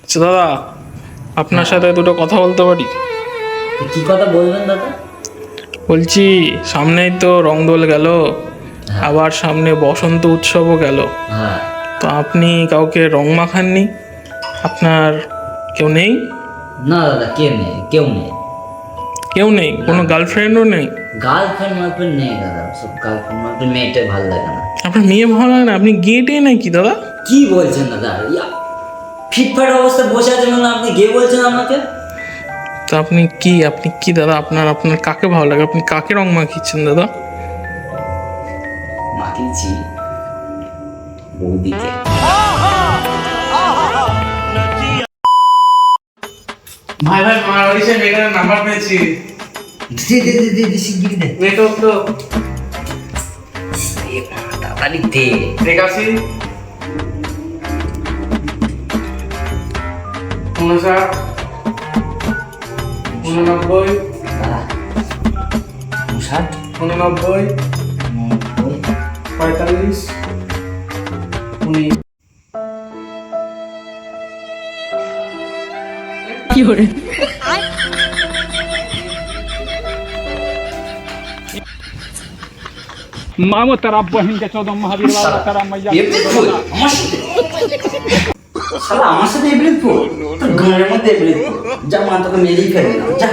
আচ্ছা দাদা, আপনার সাথে দুটো কথা বলতে পারি? কি কথা বলবেন দাদা? বলছি, সামনেই তো রংদোল গেল, আবার সামনে বসন্ত উৎসবও গেল। হ্যাঁ। তো আপনি কাউকে রং মাখাননি? আপনার কেউ নেই? না দাদা, কেউ নেই, কেউ নেই। কেউ নেই? কোনো গার্লফ্রেন্ডও নেই? গার্লফ্রেন্ড মার্লফ্রেন্ড নেই দাদা, সব গার্লফ্রেন্ড মার্লফ্রেন্ড মেয়েটা ভালো লাগে না। আপনার মেয়ে ভালো লাগে না? আপনি গেটে নাকি দাদা? কি বলছেন দাদা? ফিটফাট অবস্থায় বসে আছেন মানে আপনি গে বলছেন আমাকে? তো আপনি কি দাদা, আপনার কাকে ভালো লাগে? আপনি কাকে রং মাখিয়েছেন দাদা? মাখিয়েছি বৌদিকে। ভাই ভাই, মারাবাড়ি সে মেয়েটার নাম্বার পেয়েছি। শিগগিরি দে। নেটওয়ার্ক তো তাড়াতাড়ি দে। দেখাছি 59 89 দাদা 60 89 45 19। मामो तेरा बहन के 14 महावीर वाला तेरा मैया শালা আমার সাথে এভরিথিং তোর ঘরের মধ্যে এভরিথিং যা মা তোকে মেরেই ফেলবে না যা